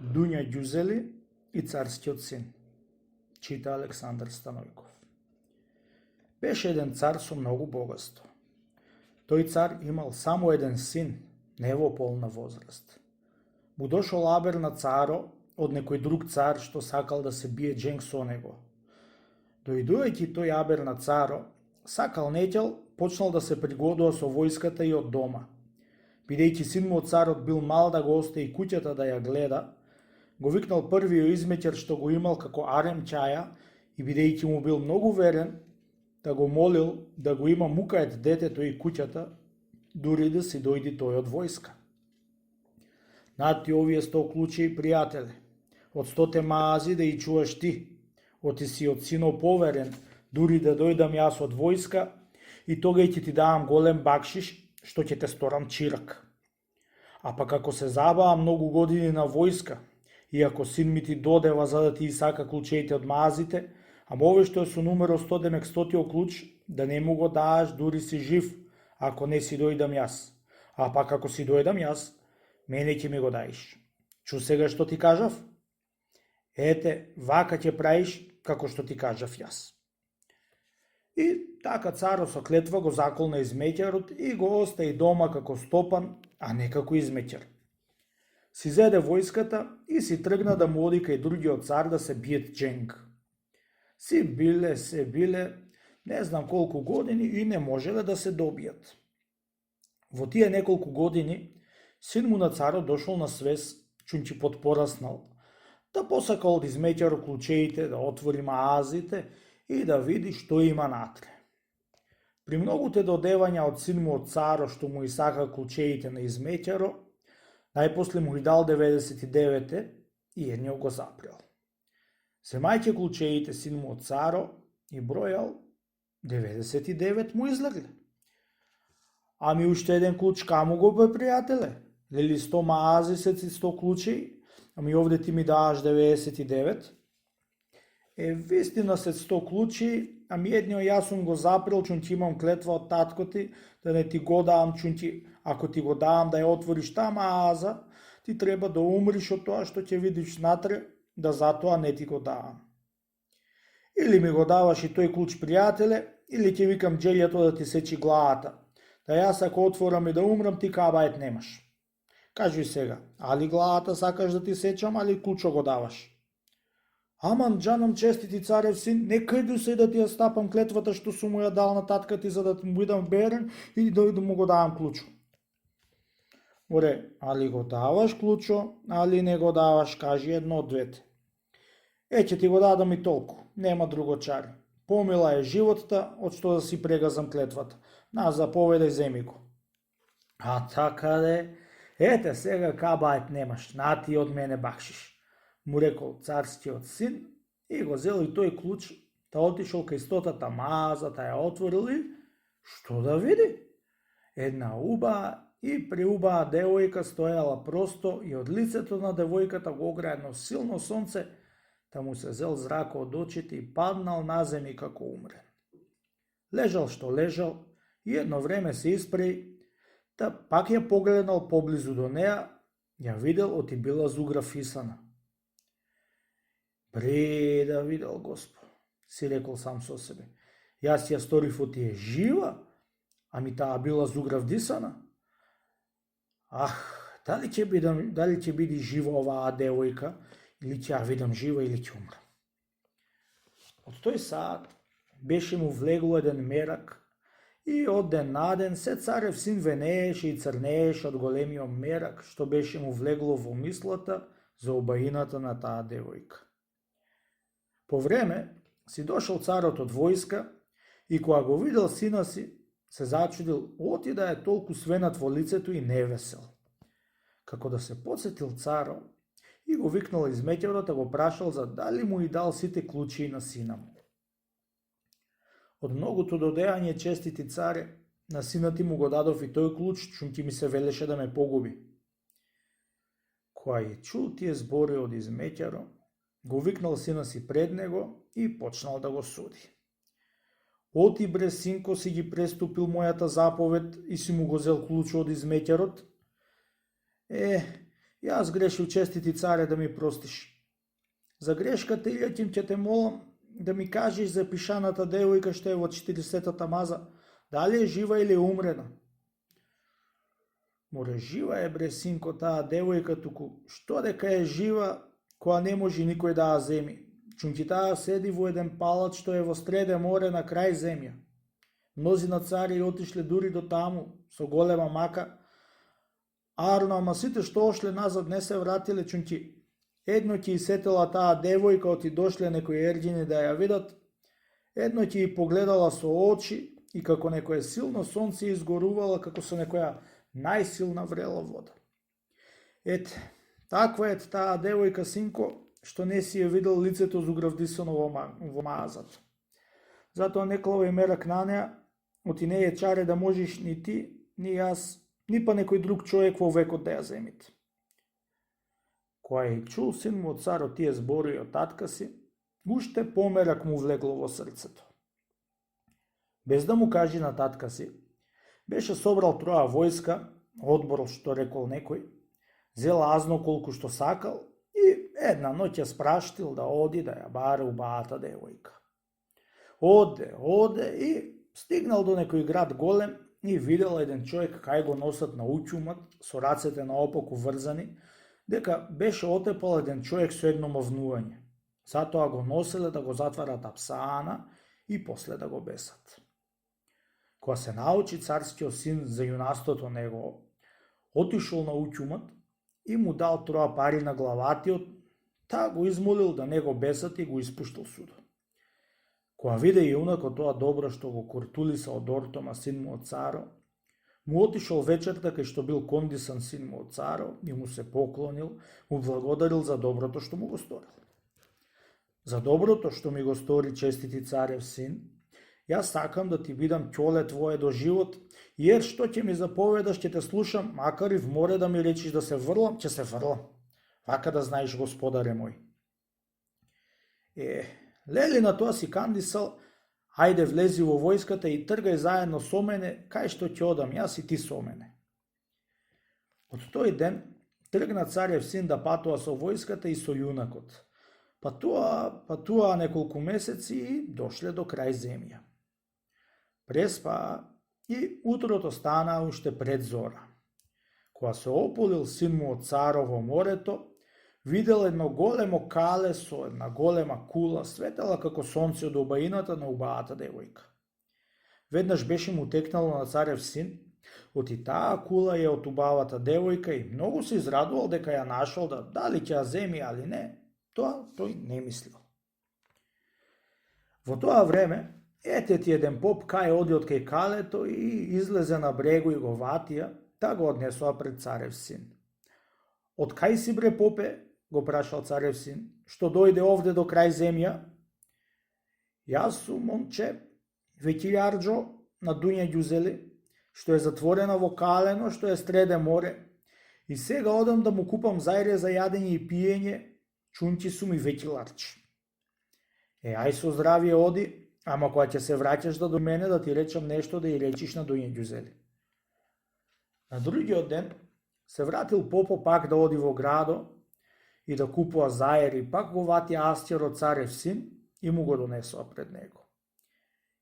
Дуња Ѓузели и царскиот син. Чита Александар Станојков. Беше еден цар со многу богатство. Тој цар имал само еден син, не во полна возраст. Му дошол абер на царо од некој друг цар што сакал да се бие дженг со него. Дојдувајќи тој абер на царо, сакал неќел, почнал да се пригодува со војската и од дома. Бидејќи син му од царот бил мал да го остави куќата да ја гледа, го викнал првиот измеќар што го имал како Арем Чаја и бидејќи му бил многу верен, да го молил да го има мукает детето и куќата, дури да си дојди тој од војска. Нати овие 100 клучи, пријателе, од 100 маази да и чуваш ти, оти си од сино поверен, дури да дојдам јас од војска и тога ќе ти давам голем бакшиш, што ќе те сторам чирак. А пак ако се забава многу години на војска, и ако син ми ти додева за да ти исака клучеите од маазите, ама овој што е со номеро 100 демек 100 клуч, да не му го дааш дури си жив, ако не си дојдам јас. А пак ако си дојдам јас, мене ќе ми го даиш. Чу сега што ти кажав? Ете, вака ќе правиш како што ти кажав јас. И така царот со клетва го заколна измеќарот и го остави дома како стопан, а не како измеќар. Си зеде војската и си тргна да му оди кај другиот цар да се биет дженг. Се биле, не знам колку години и не можеле да се добијат. Во тие неколку години, син му на царот дошол на свес, чунчи подпораснал, да посакал од измеќаро клучеите, да отвори маазите и да види што има натре. При многуте додевања од син му од царо што му исака клучеите на измеќаро, најпосле му ги дал 99 и едниот го запрел. Земајќи клучеите син му од царо и бројал, 99 му излегле. Ами уште еден клуч каму го бе, пријателе? Лели 100 маази се 100 клучи, ами овде ти ми даваш 99? Вистина се 100 клучи, ами едниот јас сум го запрел, чунти имам клетва од татко ти, да не ти го давам, чунти ако ти го давам да ја отвориш та мааза, ти треба да умриш од тоа што ќе видиш натре, да затоа не ти го давам. Или ми го даваш и тој клуч, пријателе, или ќе викам џелјето да ти сечи главата, да јас ако отворам и да умрам, ти кабајт немаш. Кажи сега, али главата сакаш да ти сечам, али клучо го даваш? Аман, джанам, честити царев син, некајду се да ти ја стапам клетвата што сум му ја дал на татка ти за да му бидам верен и да му го давам клучо. Оре, али го даваш клучо, али не го даваш, кажи едно од двете. Ќе ти го дадам и толку, нема друго чари. Помила е животта, од што да си прегазам клетвата. На, заповедај, земи го. А така де, ете сега кабајт немаш, на ти од мене бакшиш, му рекол царскиот син и го зел и тој клуч, та отишол кај 100-та мааза, та ја отворил и што да види? Една убава и преубава девојка стојала просто и од лицето на девојката го огрее едно силно сонце, та му се зел зрако од очите и паднал на земја како умрен. Лежал што лежал и едно време се испреи, та пак ја погледнал поблизу до неа, ја видел оти била зугра фисана. Бре да видел Господ, си рекол сам со себе. Јас ја сторив оти е жива, ами таа била зугра вдисана. Дали ќе биде жива оваа девојка, или ќе ја видам жива, или ќе умрам. Од тој саат беше му влегло еден мерак и од ден на ден се царев син венееше и црнееше од големиот мерак што беше му влегло во мислата за убаината на таа девојка. По време си дошол царот од војска и кога го видел сина си, се зачудил оти да е толку свенат во лицето и невесел. Како да се потсетил царо и го викнал измеќарот да го прашал за дали му и дал сите клучи на сина му. Од многото додеање, честити царе, на синат ти му го дадов и тој клуч, чунки ми се велеше да ме погуби. Кога ја чул тие збори од измеќаро, го викнал сина си пред него и почнал да го суди. Оти бре, синко, си ги преступил мојата заповед и си му го зел клучо од измеќарот? Јас грешил, честити царе, да ми простиш. За грешката илјадим ќе те молам да ми кажеш за пишаната девојка што е во 40-та маза, дали е жива или е умрена. Море, жива е, бре, синко, таа девојка, туку што дека е жива, која не може никој да ја земи. Чунки таа седи во еден палат што е во среде море на крај земја. Мнозина цари отишле дури до таму, со голема мака, арно, ама сите што ошле назад не се вратиле, чунки едно ќе исетела таа девојка, оти дошле некои ерџини да ја видат, едно ќе ја погледала со очи и како некое силно сонце изгорувала, како со некоја најсилна врела вода. Ете, таква е таа девојка, синко, што не си ја видел лицето зугравдисано во мазата. Затоа не клавај мерак на неа, оти не е чаре да можеш ни ти, ни јас, ни па некој друг човек во векот да ја земите. Која е чул син му од царот тие зборови од татка си, уште померак му влегло во срцето. Без да му кажи на татка си, беше собрал троја војска, одбор што рекол некој, зел азно колку што сакал и една ноќ ја спраштил да оди да ја баре убаата девојка. Оде и стигнал до некој град голем и видел еден човек кај го носат на уќумат со рацете наопаку врзани, дека беше отепал еден човек со едно мавнување. Затоа го носеле да го затварат апсаана и после да го бесат. Кога се научи царскиот син за јунастото негово, отишол на уќумат и му дал троа пари на главатиот, таа го измолил да не го бесат и го испуштил судот. Кога виде јунакот тоа добро што го куртулиса од ортома син му од царо, му отишол вечерта кај што бил кондисан син му од царо и му се поклонил, му благодарил за доброто што му го сторил. За доброто што ми го стори, честити царев син, јас сакам да ти бидам ќоле твое до живот, јер што ќе ми заповедаш ќе те слушам, макар и в море да ми речиш да се врлам, ќе се врлам. Вака да знаеш, господаре мој. Лели на тоа си кандисал, ајде влези во војската и тргај заедно со мене, кај што ќе одам јас и ти со мене. Од тој ден тргна царев син да патува со војската и со јунакот. Патуа неколку месеци и дошле до крај земја. Преспа и утрото стана уште пред зора. Кога се ополил син му од царо во морето, видел едно големо кале со една голема кула, светела како сонце од обаината на убаата девојка. Веднаш беше му текнало на царев син, оти таа кула е од убавата девојка и многу се израдувал дека ја нашол, дали ќе ја земи, али не, тоа тој не мислил. Во тоа време, ете ти еден поп кај оди од кај калето и излезе на брегу и го ватија, та го однесоа пред царев син. Од кај си, бре, попе, го прашал царев син, што дојде овде до крај земја? Јас сум, момче, векилјарџо на Дуња Ѓузели, што е затворена во калено, што е среде море, и сега одам да му купам зајре за јадење и пиење, чунти сум и векиларч. Ај со здравие оди, ама кога ќе се враќаш до мене да ти речам нешто да ја речиш на Дуња Ѓузели. На другиот ден се вратил попо пак да оди во градо и да купува зајер и пак го вати Астјаро царев син и му го донесува пред него.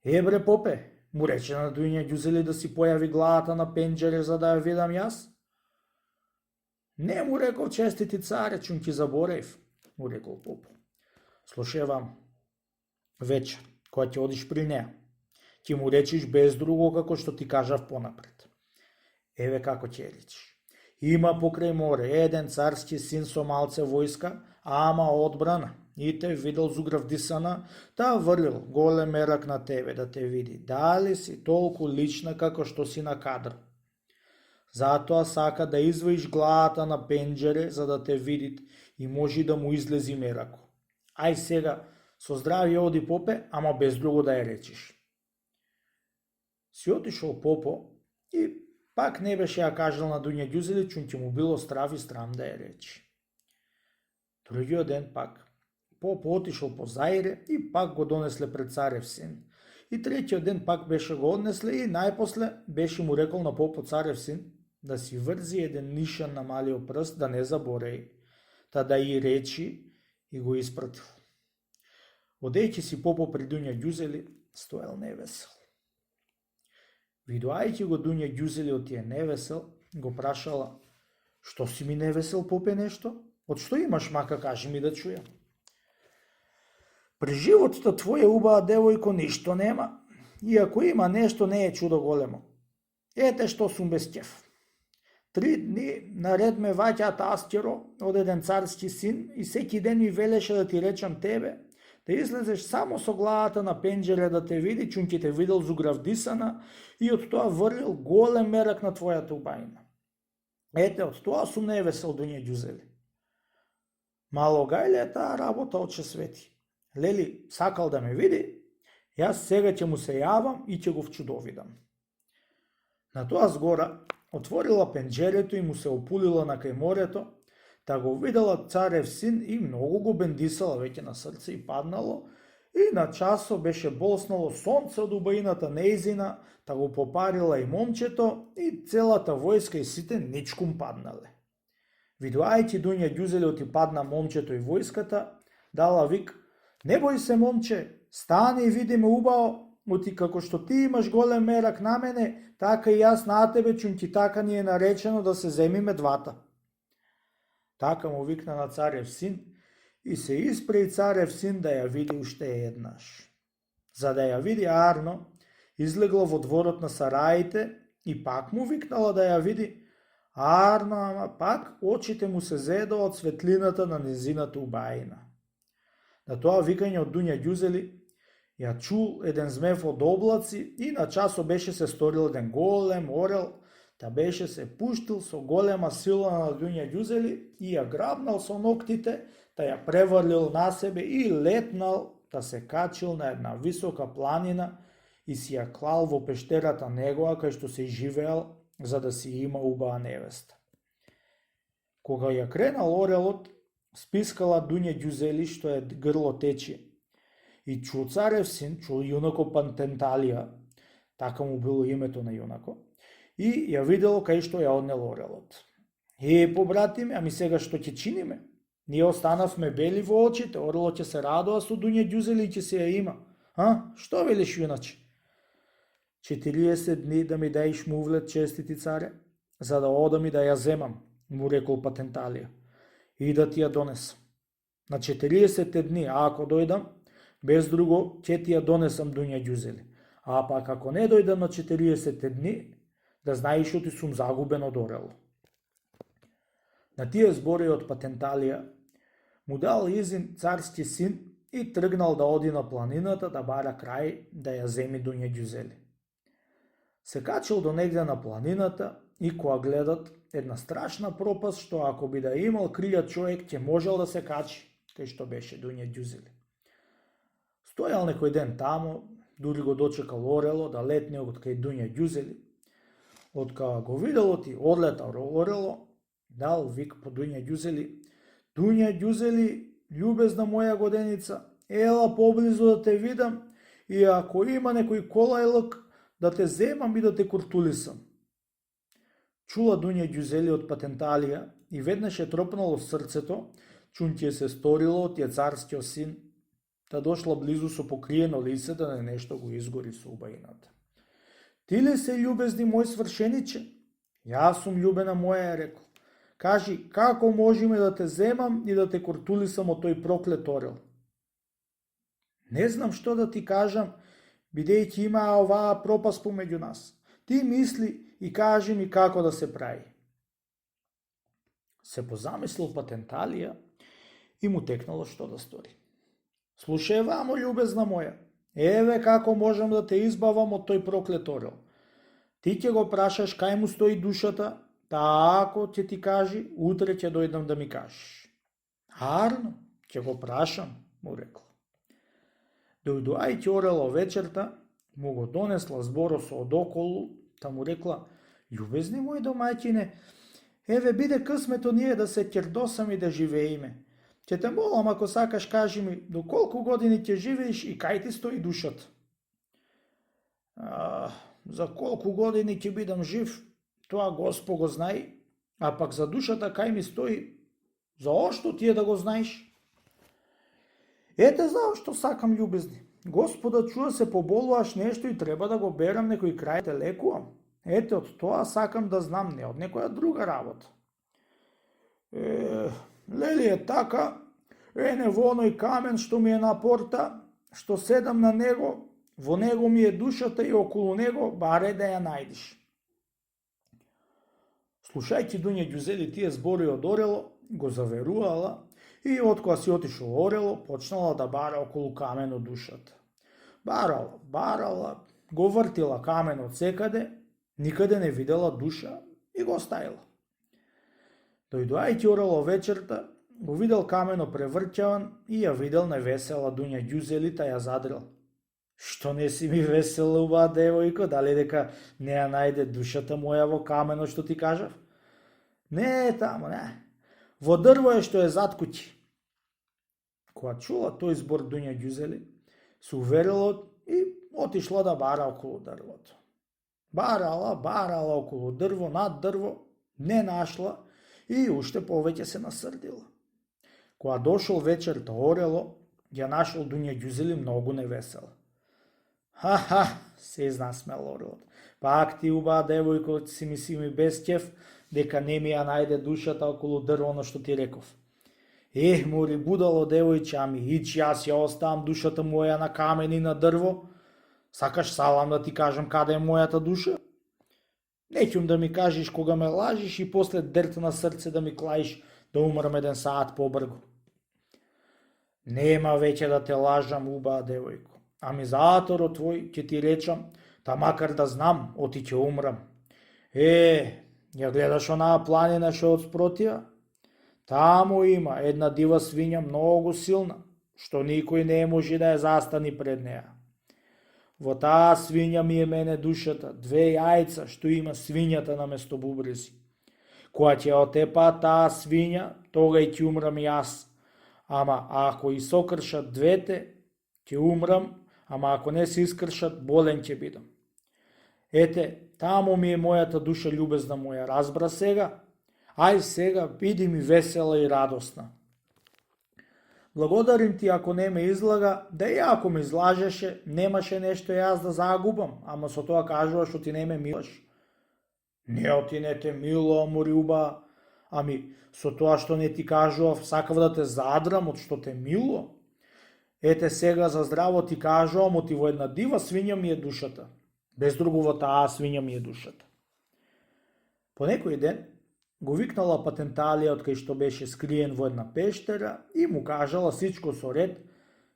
Бре, попе, му рече на Дуња Ѓузели да си појави главата на пенџере за да ја видам јас. Не, му рекол, честити царе, чунки заборев, му рекол попо. Слушевам, вечер, кога ќе одиш при неа, ќе му речиш без друго како што ти кажав понапред. Еве како ќе речиш. Има покрај море еден царски син со малце војска, ама одбрана. И те видел зугравдисана, та врлил голем мерак на тебе да те види. Дали си толку лична како што си на кадр. Затоа сака да извоиш главата на пенџере за да те видит и може да му излези мерако. Ај сега, со здравје оди, попе, ама без друго да ја речиш. Си отишол попо и пак не беше ја кажал на Дуња Ѓузели, чунки му било страв и срам да ја речи. Другиот ден пак попо отишол по зајре и пак го донесле пред царев син. И третиот ден пак беше го однесле и најпосле беше му рекол на попо царев син, да си врзи еден нишан на малиот прст, да не забореи, та да и речи и го испратил. Одејќи си попо при Дуња Ѓузели, стоел невесел. Видоајќи го Дуња Ѓузели од тие невесел, го прашала: "Што си ми невесел, попе, нешто? Од што имаш, мака, кажи ми да чујам." "При животот твоје, убава девојко, ништо нема, и ако има нешто, не е чудо големо. Ете што сум без ќеф. 3 дни наред ме ваќа тасќеро од еден царски син и секи ден ми велеше да ти речам тебе, да излезеш само со главата на пенџере да те види, чунки те видел зугравдисана и од тоа врлил голем мерак на твојата убајна. Ете, од тоа сум невесел, Дуња Ѓузели." "Мало гајле е таа работа, оче свети. Лели сакал да ме види, јас сега ќе му се јавам и ќе го вчудовидам." На тоа згора отворила пенџерето и му се опулила на кај морето, та го видела царев син и многу го бендисала веќе на срце и паднало, и на часо беше болснало сонце од убаината неизина, та го попарила и момчето, и целата војска и сите ничкум паднале. Видоајќи Дуња Ѓузели оти падна момчето и војската, дала вик: "Не бој се, момче, стани и види ме убаво, оти како што ти имаш голем мерак на мене, така и јас на тебе, чунки така ни е наречено да се земиме двата." Така му викна на царев син и се испреи царев син да ја види уште еднаш. За да ја види арно, излегла во дворот на сараите и пак му викнала да ја види арно, ама пак очите му се зедо од светлината на незината убајна. На тоа викање од Дуња Ѓузели ја чул еден змев од облаци и на часо беше се сторил еден голем орел, та беше се пуштил со голема сила на Дуња Ѓузели и ја грабнал со ноктите, та ја преврлил на себе и летнал, та се качил на една висока планина и си ја клал во пештерата негова кај што се живеел, за да си има убава невеста. Кога ја кренал орелот, спискала Дуња Ѓузели што е грло течи, и чу царев син, чу јунако Пантенталија, така му било името на јунако, и ја видело кај што ја однел орелот. Побратиме, ами сега што ќе чиниме? Ние останавме бели во очите, орлот ќе се радува со Дуња Ѓузели и ќе се ја има. Што велиш, јуначе?" 40 дни да ми даиш мувлет, честити царе, за да одам и да ја земам," му рекол Патенталија, "и да ти ја донесам. На 40 дни, а ако дојдам, без друго ќе ти ја донесам, Дуња Ѓузели. А пак ако не дојдам на 40 дни, да знаеш оти сум загубен од орело." На тие збори од Патенталија му дал изин царски син и тргнал да оди на планината да бара крај да ја земи Дуња Ѓузели. Се качил до негде на планината и кога гледат една страшна пропаст што ако би да имал крилја човек ќе можел да се качи, кај што беше Дуња Ѓузели. Стојал некој ден тамо, дури го дочекал орело да летне од кај Дуња Ѓузели. Од кога го видел ти одлетал орело, дал вик по Дуња Ѓузели: "Дуња Ѓузели, љубезна моја годеница, ела поблизу да те видам и ако има некој колајлк, да те земам и да те куртулисам." Чула Дуња Ѓузели од Патенталија и веднаш е тропнало в срцето, чунки е се сторило од тие царскиот син, та дошла близу со покриено лице да не нешто го изгори со убајната. "Ти ли се, љубезни мој свршениче?" "Јас сум, љубена моја," рекол. "Кажи, како можеме да те земам и да те куртулисам од тој проклет орел?" "Не знам што да ти кажам, бидејќи има оваа пропаст помеѓу нас. Ти мисли и кажи ми како да се прави." Се позамислил Патенталија и му текнало што да стори. "Слушај вамо, љубезна моја, еве како можам да те избавам од тој проклет орел. Ти ќе го прашаш кај му стои душата, та ако ќе ти кажи, утре ќе дојдам да ми кажеш." "Арно, ќе го прашам," му рекла. Дојдоајќи орело вечерта, му го донесла зборо со одоколу, та му рекла: "Љубезни мој домаќине, еве биде късмето ние да се ќердосаме и да живееме. Ќе те молам, ако сакаш, кажи ми, до колку години ќе живееш и кај ти стои душата?" "За колку години ќе бидам жив, тоа Господ го знае, а пак за душата кај ми стои, заошто ти е да го знаеш? Ете заошто сакам љубезни. Господа чува се поболуваш нешто и треба да го берам некој крај те лекувам. Ете од тоа сакам да знам, не од некоја друга работа. Лели е така, не во оној камен што ми е на порта, што седам на него, во него ми е душата и околу него баре да ја најдеш. Слушајќи Дуња Ѓузели тие збори од Орело, го заверувала и откога си отишол Орело, почнала да бара околу каменот душата. Барала, го вртила каменот секаде, никаде не видела душа и го оставила. Дојдоајќи Орело вечерта, го видел камено преврќаван и ја видел невесела Дуња Ѓузели, та ја задрил. Што не си ми весела, убава девојко, дали дека не ја најде душата моја во камено што ти кажав? Не е тамо, не. Во дрво е што е зад куќи. Кога чула тој збор Дуња Ѓузели, се уверила и отишла да бара околу дрвото. Барала околу дрво, над дрво, не нашла и уште повеќе се насрдила. Кога дошол вечерта Орело, ја нашол Дуња Ѓузели многу невесела. Се изнасмел Орелот. Пак ти, убава девојко, си ми без ќеф, дека не ми ја најде душата околу дрвоно што ти реков. Мори будало девојче, ами ич јас ја оставам душата моја на камен и на дрво. Сакаш салам да ти кажам каде е мојата душа? Неќум да ми кажеш кога ме лажиш и после дерта на срце да ми клаиш да умрам 1 саат побргу. Нема веќе да те лажам, убава девојко. Ами заторот твој ќе ти речам, та макар да знам, оти ќе умрам. Ја гледаш онаа планина што од спротија? Таму има една дива свиња многу силна, што никој не може да ја застани пред неа. Во таа свиња ми е мене душата, 2 јајца што има свињата наместо бубрези. Кога ќе отепа таа свиња, тога и ќе умрам јас. Ама ако и сокршат 2, ќе умрам, ама ако не се искршат, болен ќе бидам. Ете, таму ми е мојата душа љубезна моја, разбра сега? Ај сега, биди ми весела и радосна. Благодарим ти ако не ме излага, да и ако ме излажеше, немаше нешто јас да загубам, ама со тоа кажуваш што ти не ме милаш. Не, ти не те милувам, мори убава, ами со тоа што не ти кажував, сакав да те задрам од што те милувам. Ете сега за здраво ти кажувам, оти во една дива свиња ми е душата. Без друго во таа свиња ми е душата. По некој ден го викнала Патенталија од кај што беше скриен во една пештера и му кажала сичко со ред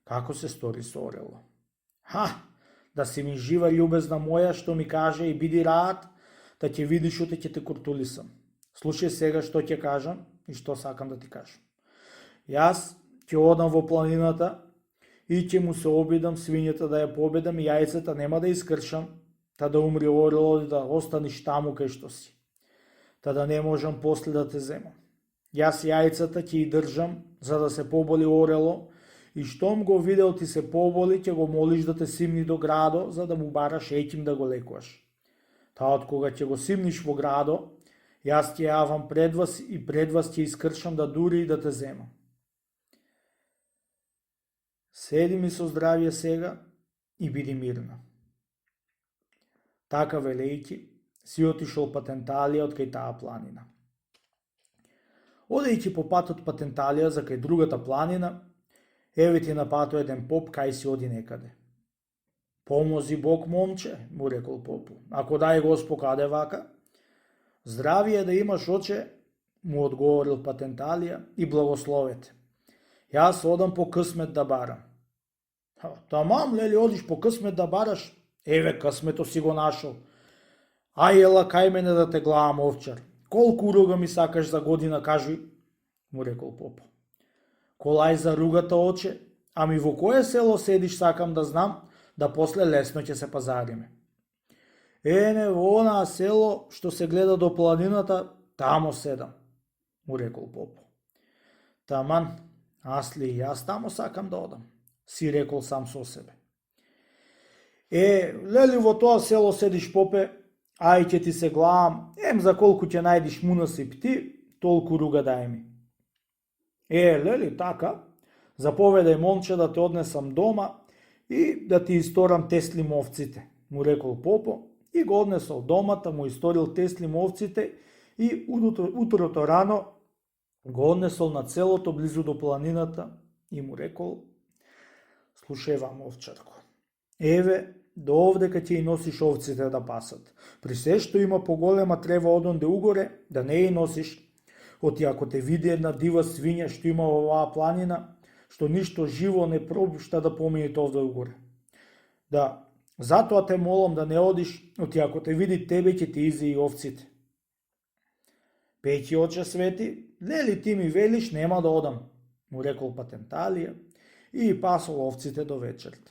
како се стори со Орело. Да си ми жива љубезна моја што ми каже и биди раат, да ќе видиш оте ќе те куртулисам. Слушај сега што ќе кажам и што сакам да ти кажам. Јас ќе одам во планината и ќе му се обидам свињата да ја победам и јајцата нема да искршам, та да умри Орело и да останиш таму кај што си. Та да не можам после да те земам. Јас јајцата ќе и држам, за да се поболи Орело, и штом го видел ти се поболи, ќе го молиш да те симни до градо, за да му бараш еќим да го лекуваш. Та од кога ќе го симниш во градо, јас ќе јавам пред вас и пред вас ќе искршам да дури и да те земам. Седи ми со здравје сега и биди мирна. Така велејќи, си отишол Патенталија од кај таа планина. Одејќи по патот Патенталија за кај другата планина, еве ти на пато еден поп кај си оди некаде. Помози Бог, момче, му рекол попу. Ако дај Господ каде вака? Здравие да имаш, оче, му одговорил Патенталија и благословете. Јас одам по късмет да барам. Тамам, лели, одиш по късмет да бараш? Еве, късмето си го нашол. Ела кај мене да те гледам, овчар. Колку уруга ми сакаш за година, кажи, му рекол попо. Колај за ругата, оче, ами во кое село седиш, сакам да знам, да после лесно ќе се пазариме. Не, во онаа село што се гледа до планината, тамо седам, му рекол попо. Таман, аз ли јас тамо сакам да одам, си рекол сам со себе. Лели во тоа село седиш, попе, Ај ќе ти се главам, за колку ќе најдиш му насип ти, толку руга дај ми. Лели, така, заповедај момче да те однесам дома и да ти исторам теслим овците, му рекол попо, и го однесол домата, му историл теслим овците и утрото рано го однесол на селото близу до планината и му рекол: слушај вам, овчарко, до овдека ќе и носиш овците да пасат. При се што има поголема трева одонде угоре, да не ја носиш, оти ако те види една дива свиња што има во оваа планина, што ништо живо не пробушта да помине овде угоре. Да, затоа те молам да не одиш, оти ако те види тебе ќе ти изе и овците. Пејќи оче свети, лели ти ми велиш, нема да одам, му рекол Патенталија и пасол овците до вечерта.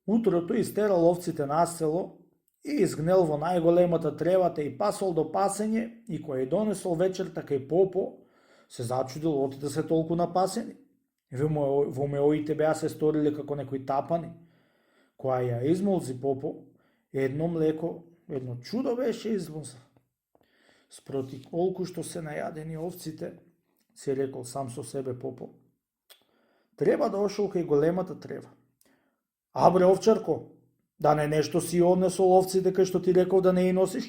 Утрото истерал овците на село и изгнел во најголемата тревата и пасол до пасење, и кој ја донесол вечерта кај попо, се зачудил оти да се толку напасени. Во меоите беа се сторили како некои тапани. Која ја измолзи попо, едно млеко, едно чудо беше измолза. Спроти колку што се најадени овците, се рекол сам со себе попо, треба да ошол кај големата трева. Абре, овчарко, да не нешто си однесол овците кај што ти рекол да не ја носиш?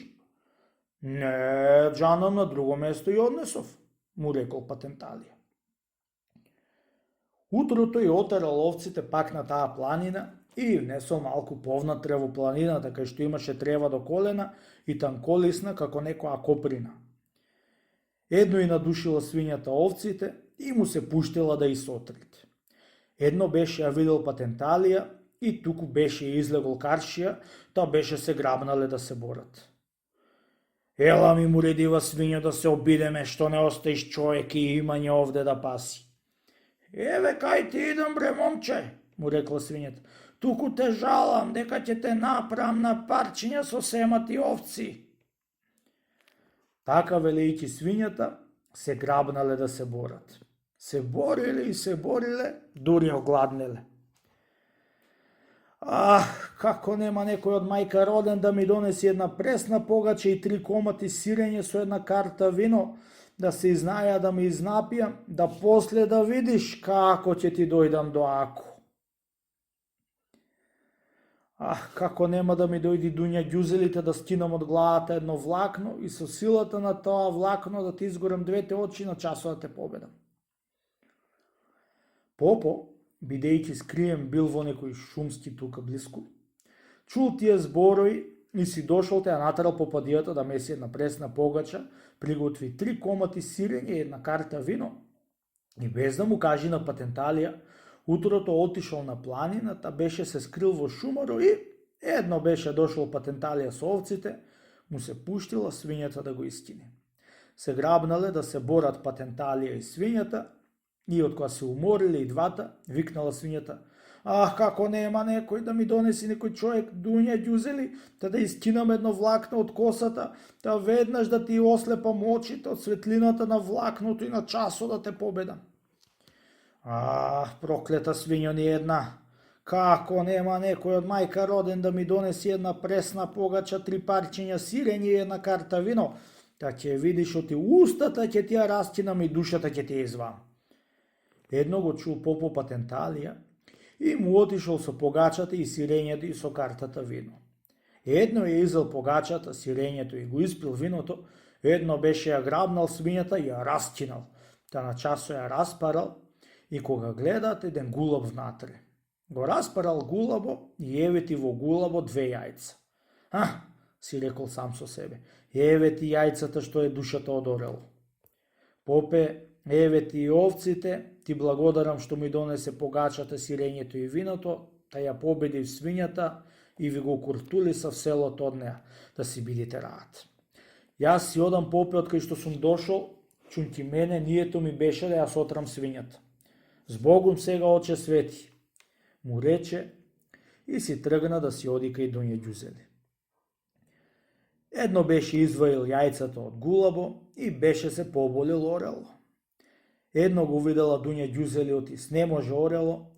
Не, джанам, на друго место и однесов, му рекол Патенталија. Утрото и отерал овците пак на таа планина и внесол малку повнатре во планината, кај што имаше трева до колена и танколисна како некоја коприна. Едно и надушила свињата овците и му се пуштила да и сотрите. Едно беше ја видел Патенталија и туку беше излегол каршија, та беше се грабнале да се борат. Ела ми, му редива свиња, да се обидеме, што не остаиш човек и имање овде да паси. Кај ти идам, бре, момче, му рекла свињата. Туку те жалам, дека ќе те направам на парчиња со семати овци. Така, велејќи свињата, се грабнале да се борат. Се бориле и се бориле, дури огладнеле. Како нема некој од мајка роден да ми донеси една пресна погача и 3 комати сирење со една карта вино, да се изнаја да ми изнапијам, да после да видиш како ќе ти дојдам до Аку. Како нема да ми дојди Дуња Ѓузелите да скинам од главата едно влакно и со силата на тоа влакно да ти изгорам 2 очи на часот да те победам. Попо, бидејќи скриен бил во некој шумски тука блиску, чул тие зборови и си дошол те ја натарал по падијата да меси една пресна погача, приготви 3 комати сирење и една карта вино и без да му кажи на Патенталија, утрото отишол на планината, беше се скрил во шумаро и едно беше дошол Патенталија со овците, му се пуштила свињата да го искине. Се грабнале да се борат Патенталија и свињата и откоја се умориле и двата, викнала свињата: како нема некој да ми донеси некој човек Дуња Ѓузели, да искинам едно влакно од косата, да веднаш да ти ослепам очите од светлината на влакното и на часот да те победам. Проклета свиња ни една, како нема некој од мајка роден да ми донеси една пресна погача, 3 парчиња сирење и една карта вино, да ќе видиш оти устата ќе ти ја растинам и душата ќе ти ја извам. Едно го чул попо Патенталија и му отишол со погачата и сирењето и со картата вино. Едно ја изел погачата, сирењето и го испил виното, едно беше ја грабнал свињата и ја растинал, та на часо ја распарал и кога гледаат еден гулаб внатре. Го распарал гулабо и еве ти во гулабо 2 јајца. Си рекол сам со себе, еве ти јајцата што е душата од орел. Попе, еве ти и овците, ти благодарам што ми донесе погачата, сирењето и виното, та ја победив свињата и ви го куртулисав селото од неа, да си бидите раат. Јас си одам, попе, од кај што сум дошол, чунки мене нието ми беше да ја сотрам свињата. Збогум сега, оче свети, му рече и си тргна да си оди кај Дуња Ѓузели. Едно беше изваил јајцата од гулабо и беше се поболил орело. Едно го видела Дуња Ѓузели оти снеможа орело,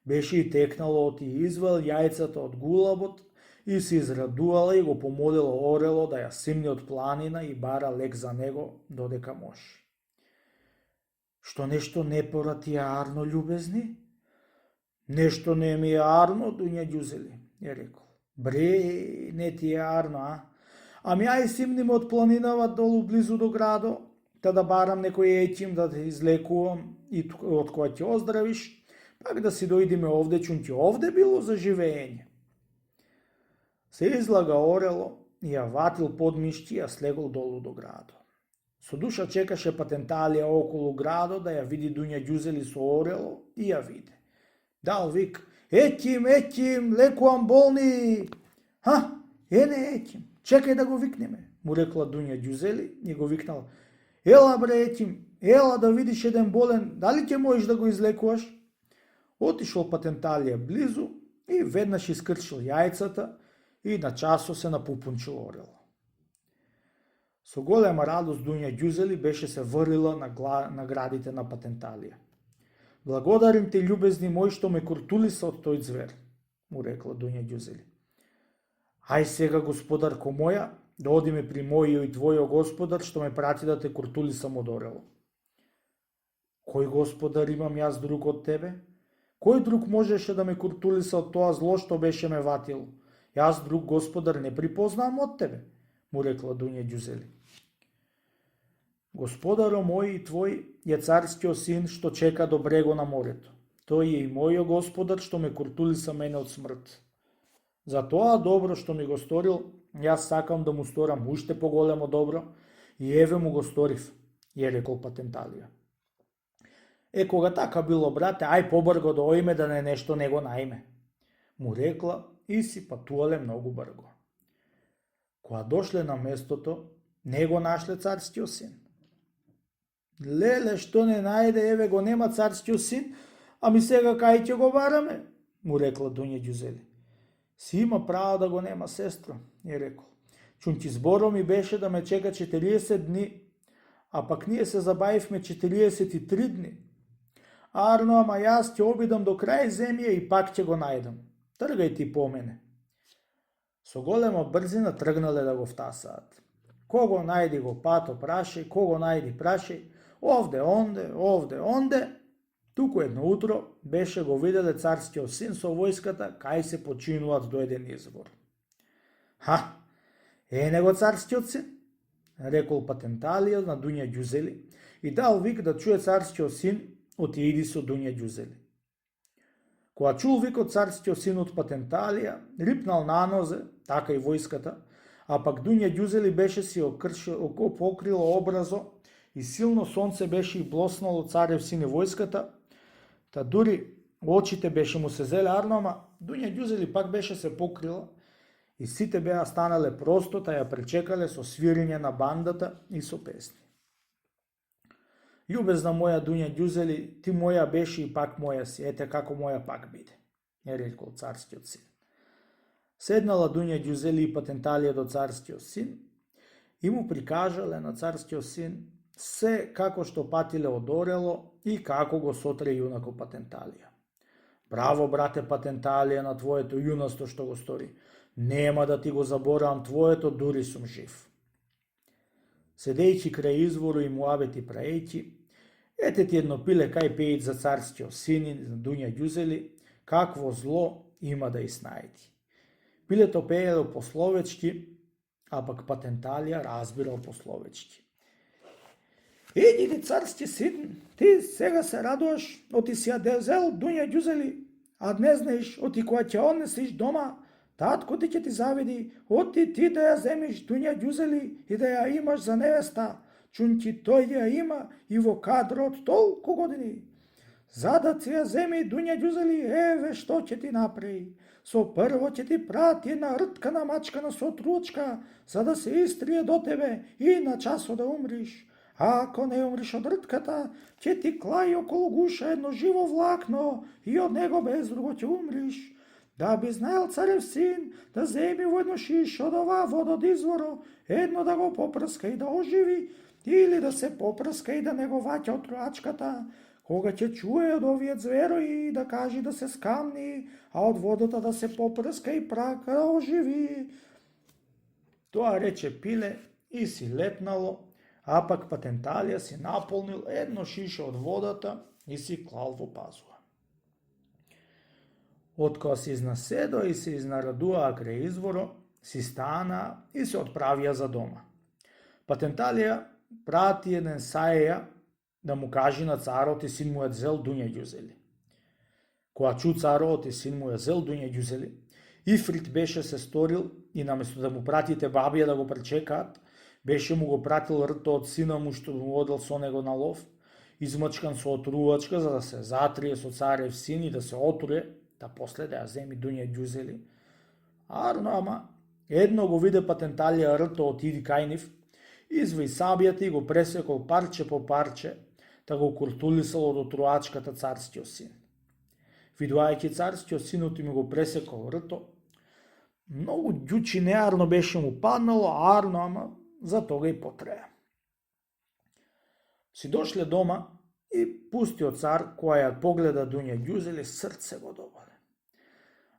беше и текнало оти изваил јајцата од гулабот и се израдувала и го помолила орело да ја симне од планина и бара лек за него додека може. Што нешто не пора ти е арно, љубезни? Нешто не ми е арно, дуња Ѓузели, ја рекол. Бре, не ти е арно, а? Ами ај симниме од планинава долу близу до градо, та да барам некој еќим да те излекувам и од која ќе оздравиш, пак да си дојдеме овде, чунти овде било за живење. Се излага орело и ја ватил под мишти и ја слегол долу до градо. Со душа чекаше Патенталија околу градо да ја види дуња Ѓузели со орело и ја виде. Дал вик: еќим, лекувам болни. Ха, не еќим, чекај да го викнеме, му рекла дуња Ѓузели и го викнала: ела бре еќим, ела да видиш еден болен, дали ќе можеш да го излекуваш? Отишол Патенталија близу и веднаш искршил јајцата и на часо се напупунчил орело. Со голема радост дуња Ѓузели беше се врнила на градите на Патенталија. Благодарим ти, љубезни мој, што ме куртулиса од тој звер, му рекла дуња Ѓузели. Ај сега, господарко моја, да одиме при мојио и твојо господар, што ме прати да те куртулисам од орело. Кој господар имам јас друг од тебе? Кој друг можеше да ме куртулиса од тоа зло што беше ме ватило? Јас друг господар не припознавам од тебе, му рекла дуња Ѓузели. Господаро мој и твој е царскиот син што чека до брего на морето. Тој е и мојо господар што ме куртулиса мене од смрт. За тоа добро што ми го сторил, јас сакам да му сторам уште поголемо добро и еве му го сторив, ја рекол Патенталија. Кога така било, брате, ај побрго да оиме да нешто не го наиме, му рекла и си патувале многу брго. Кога дошле на местото, не го нашле царскиот син. Леле, што не најде, еве го нема царскиот син, ами сега кај ќе го бараме, му рекла дуња Ѓузели. Си има право да го нема, сестро, ја рекол. Чунти зборот ми беше да ме чека 40 дни, а пак ние се забавивме 43 дни. Арно, ама јас ќе обидам до крај земја и пак ќе го најдам. Тргај ти по мене. Со голема брзина тргнале да го втасаат. Кого најди го пато прашај, кого најди прашај, овде, онде. Туку едно утро беше го виделе царскиот син со војската кај се починуваат до еден извор. Ха, него царскиот син, рекол Патенталија на дуња Ѓузели и дал вик да чуе царскиот син, отиди со дуња Ѓузели. Кога чул викот царскиот син од Патенталија, рипнал на нозе, така и војската, а пак дуња Ѓузели беше си покрила образо и силно сонце беше и блоснало царев син и војската, та дури очите беше му се зеле арно, ама дуња Ѓузели пак беше се покрила и сите беа станале просто, та ја пречекале со свирење на бандата и со песни. Љубезна моја дуња Ѓузели, ти моја беше и пак моја си, ете како моја пак биде, ја рекол царскиот син. Седнала дуња Ѓузели и Патенталија до царскиот син и му прикажале на царскиот син се како што патиле од орело и како го сотре јунако Патенталија. Браво, брате Патенталија, на твоето јунасто што го стори. Нема да ти го заборавам твоето, дури сум жив. Седејќи крај извору и муабети праејќи, ете ти едно пиле кај пеит за царскиот син и за дуња Ѓузели, какво зло има да изнајди. Пилето пеело по словечки, а пак Патенталија разбирал по словечки. Еди, царски син, ти сега се радуваш, оти си ја взел дуња Ѓузели, а не знаеш, оти која ќе однесиш дома, татко ти ќе ти заведи, оти ти да ја земиш дуња Ѓузели и да ја имаш за невеста, чунти тој ја има и во кадрот толку години. За да ти ја земи дуња Ѓузели, еве што ќе ти направи. Со прво ќе ти прати една рткана мачкана со тручка, за да се истрие до тебе и на часо да умриш. А ако не умриш од ртката, ќе ти клаи околу гуша едно живо влакно и од него без друго ќе умриш. Да би знаел царев син да земи во едно шише од оваа вода од изворо, едно да го попрска и да оживи, или да се попрска и да не го ваќа од труачката, кога ќе чуе од овие зверои да кажи да се скамни, а од водата да се попрска и прака да оживи. Тоа рече пиле и си лепнало, а пак Патенталија си наполнил едно шише од водата и си клал во пазуа. Откога се изнаседоа и се изнарадуваа крај изворо, си стана и се отправија за дома. Патенталија прати еден саеја да му кажи на царот и син му е зел дуња ѓузели. Кога чу царот и син му е зел дуња ѓузели, Ифрит беше се сторил и наместо да му пратите бабија да го пречекаат, беше му го пратил рто од сина му што му одел со него на лов, измачкан со отрувачка за да се затрие со царев син и да се отруе, да после да ја земи дуња ѓузели. Арно, ама, едно го виде Патенталија рто од иди кај нив, изваи сабијата и го пресекол парче по парче, да го куртулисал од отрувачката царскиот син. Видувајќи царскиот синот им го пресекол рто, многу ѓучи неарно беше му паднало, арно, ама за тога и потреа. Си дошле дома и пустиот цар, која ја погледа дуња ѓузели, срце го добаде.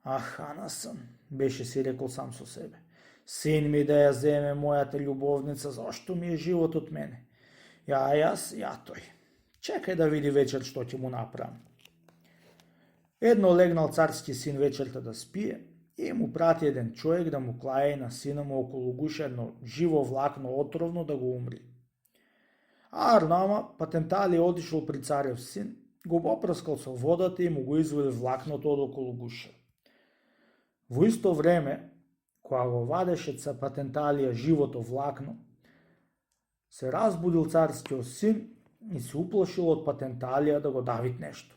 Ах, Анасан, беше си рекол сам со себе. Син ми да ја земе мојата љубовница, зашто ми е животот мене? Јас, тој. Чекај да види вечер што ќе му направам. Едно легнал царски син вечерта да спие и му прати еден човек да му клае на сина му околу гуша едно живо влакно отровно да го умри. Арно, ама Патенталија одишол при царев син, го попрскал со водата и му го изводи влакното од околу гуша. Во исто време, кога го вадеше Патенталија живото влакно, се разбудил царскиот син и се уплашил од Патенталија да го давит нешто.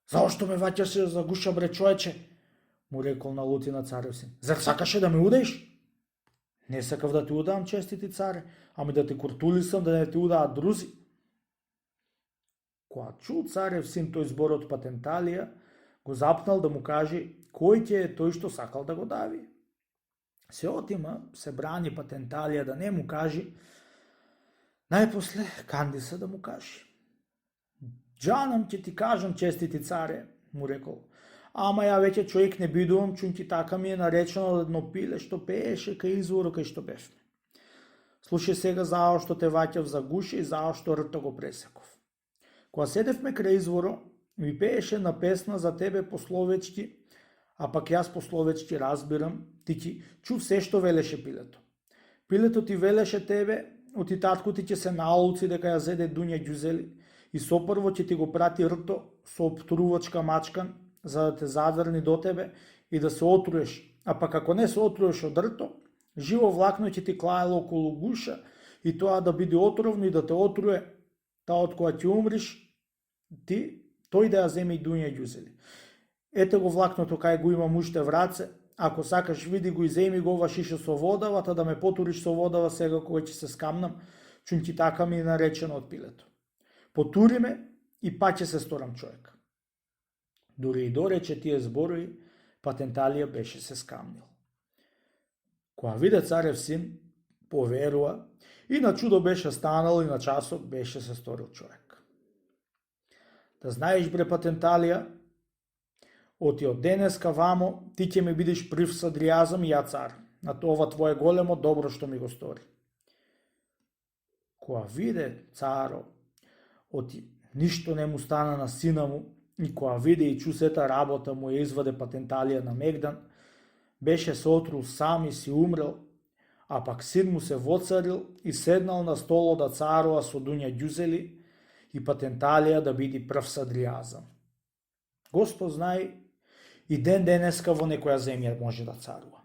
Зашто ме ваќаше за гуша, бре човече? Му рекол на лутина царев син. Зар сакаше да ме удеш? Не сакав да те удам, честити царе, ами да те куртулисам да не те удаат друзи. Кога чул царев син тој збор од Патенталија, го запнал да му каже кој ќе е тој што сакал да го дави. Се отима, се брани Патенталија да не му кажи, најпосле канди се да му кажи. Джанам ќе ти кажам, честити царе, му рекол, ама ја веќе човек не бидувам, чунки така ми е наречено од едно пиле што пееше кај изворот кај што бевме. Слушај сега заошто те ваќав за гуша и заошто рто го пресеков. Кога седевме крај изворот, ми пееше на песна за тебе пословечки, а пак јас пословечки разбирам, ти чув се што велеше пилето. Пилето ти велеше тебе, оти татко ти ќе се наулци дека ја зеде дуња ѓузели и сопрво ќе ти го прати рто со оптрувачка мачкан, за да те задрни до тебе и да се отруеш, а пак ако не се отруеш од рто, живо влакно ќе ти клаело околу гуша и тоа да биде отровно и да те отруе, та од која ќе умриш, тој да ја земи дуња ѓузели. Ете го влакното кај го имам уште враце, ако сакаш види го и земи го ова шише со водава, та да ме потуриш со водава сега кога ќе се скамнам, чунки така ми е наречено од пилето. Потури ме и па ќе се сторам човек. Дури и дорече тие зборови, Патенталија беше се скамнил. Кога виде царев син, поверува и на чудо беше станал и на часот беше се сторил човек. Да знаеш, бре Патенталија, оти од денеска вамо ти ќе ми бидеш прив садрјазам и ја цар, на това твое големо добро што ми го стори. Кога виде царо, оти ништо не му стана на сина му, и кога виде и чу сета работа му ја изваде Патенталија на Мегдан, беше се отрул сам и си умрел, а пак син му се воцарил и седнал на столот да царува со дуња ѓузели и Патенталија да биде прв садрјазам. Господ знае, и ден денеска во некоја земја може да царува.